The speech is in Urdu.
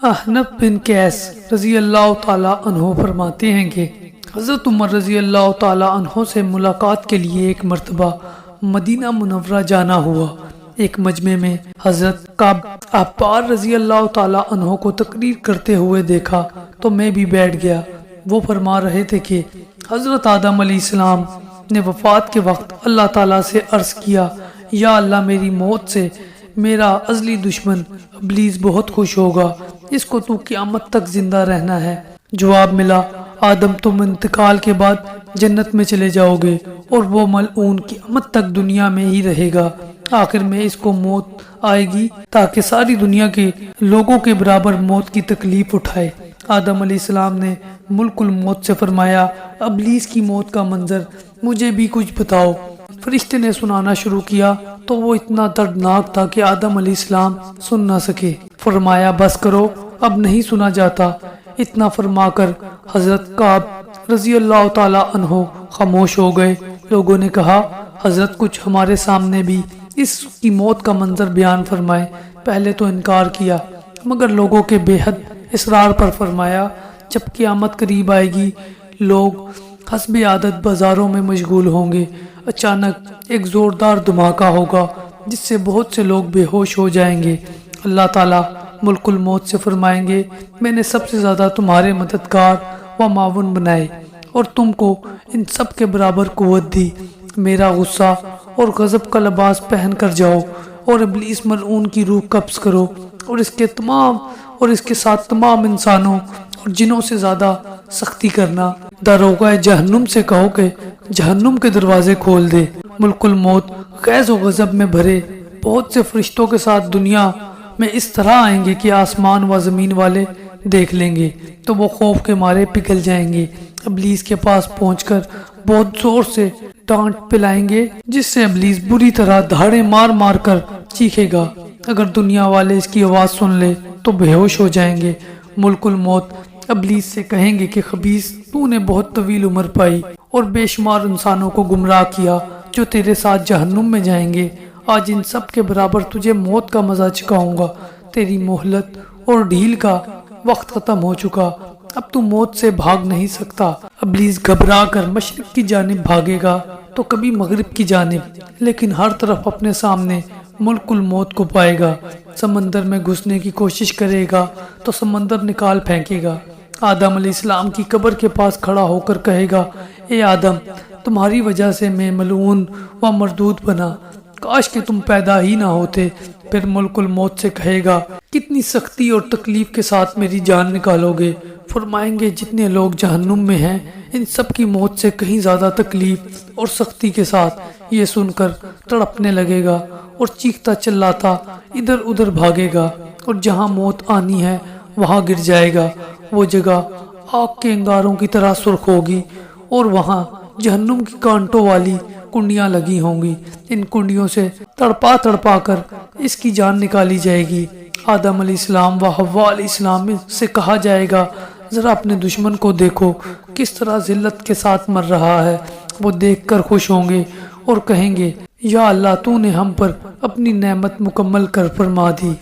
احنف بن قیس رضی اللہ تعالیٰ عنہ فرماتے ہیں کہ حضرت عمر رضی اللہ تعالیٰ عنہ سے ملاقات کے لیے ایک مرتبہ مدینہ منورہ جانا ہوا۔ ایک مجمع میں حضرت کعب احبار رضی اللہ تعالیٰ عنہ کو تقریر کرتے ہوئے دیکھا تو میں بھی بیٹھ گیا۔ وہ فرما رہے تھے کہ حضرت آدم علیہ السلام نے وفات کے وقت اللہ تعالیٰ سے عرض کیا، یا اللہ میری موت سے میرا ازلی دشمن ابلیس بہت خوش ہوگا، اس کو تو قیامت تک زندہ رہنا ہے۔ جواب ملا، آدم تم انتقال کے بعد جنت میں چلے جاؤ گے اور وہ ملعون قیامت تک دنیا میں ہی رہے گا۔ آخر میں اس کو موت آئے گی تاکہ ساری دنیا کے لوگوں کے برابر موت کی تکلیف اٹھائے۔ آدم علیہ السلام نے ملک الموت سے فرمایا، ابلیس کی موت کا منظر مجھے بھی کچھ بتاؤ۔ فرشتے نے سنانا شروع کیا تو وہ اتنا دردناک تھا کہ آدم علیہ السلام سن نہ سکے۔ فرمایا بس کرو، اب نہیں سنا جاتا۔ اتنا فرما کر حضرت کعب رضی اللہ تعالی عنہ خاموش ہو گئے۔ لوگوں نے کہا، حضرت کچھ ہمارے سامنے بھی اس کی موت کا منظر بیان فرمائے۔ پہلے تو انکار کیا مگر لوگوں کے بے حد اصرار پر فرمایا، جب قیامت قریب آئے گی لوگ حسب عادت بازاروں میں مشغول ہوں گے۔ اچانک ایک زوردار دھماکہ ہوگا جس سے بہت سے لوگ بے ہوش ہو جائیں گے۔ اللہ تعالیٰ ملک الموت سے فرمائیں گے، میں نے سب سے زیادہ تمہارے مددگار و معاون بنائے اور تم کو ان سب کے برابر قوت دی۔ میرا غصہ اور غضب کا لباس پہن کر جاؤ اور ابلیس ملعون کی روح قبض کرو اور اس کے ساتھ تمام انسانوں اور جنوں سے زیادہ سختی کرنا۔ داروغہ جہنم سے کہو کہ جہنم کے دروازے کھول دے۔ ملک الموت غیظ و غضب میں بھرے بہت سے فرشتوں کے ساتھ دنیا میں اس طرح آئیں گے کہ آسمان و زمین والے دیکھ لیں گے تو وہ خوف کے مارے پگھل جائیں گے۔ ابلیس کے پاس پہنچ کر بہت زور سے ڈانٹ پلائیں گے جس سے ابلیس بری طرح دھاڑے مار مار کر چیخے گا۔ اگر دنیا والے اس کی آواز سن لے تو بے ہوش ہو جائیں گے۔ ملک الموت ابلیس سے کہیں گے کہ خبیث، تو نے بہت طویل عمر پائی اور بے شمار انسانوں کو گمراہ کیا جو تیرے ساتھ جہنم میں جائیں گے۔ آج ان سب کے برابر تجھے موت کا مزہ چکھاؤں گا۔ تیری مہلت اور ڈھیل کا وقت ختم ہو چکا، اب تو موت سے بھاگ نہیں سکتا۔ ابلیس گھبرا کر مشرق کی جانب بھاگے گا تو کبھی مغرب کی جانب، لیکن ہر طرف اپنے سامنے ملک الموت کو پائے گا۔ سمندر میں گھسنے کی کوشش کرے گا تو سمندر نکال پھینکے گا۔ آدم علیہ السلام کی قبر کے پاس کھڑا ہو کر کہے گا، اے آدم، تمہاری وجہ سے میں ملعون و مردود بنا، کاش کہ تم پیدا ہی نہ ہوتے۔ پھر ملک الموت سے کہے گا، کتنی سختی اور تکلیف کے ساتھ میری جان نکالو گے؟ فرمائیں گے، جتنے لوگ جہنم میں ہیں ان سب کی موت سے کہیں زیادہ تکلیف اور سختی کے ساتھ۔ یہ سن کر تڑپنے لگے گا اور چیختا چلاتا ادھر ادھر بھاگے گا اور جہاں موت آنی ہے وہاں گر جائے گا۔ وہ جگہ آگ کے انگاروں کی طرح سرخ ہوگی اور وہاں جہنم کی کانٹوں والی کنڈیاں لگی ہوں گی۔ ان کنڈیوں سے تڑپا تڑپا کر اس کی جان نکالی جائے گی۔ آدم علیہ السلام و حوا علیہ السلام سے کہا جائے گا، ذرا اپنے دشمن کو دیکھو کس طرح ذلت کے ساتھ مر رہا ہے۔ وہ دیکھ کر خوش ہوں گے اور کہیں گے، یا اللہ تو نے ہم پر اپنی نعمت مکمل کر فرما دی۔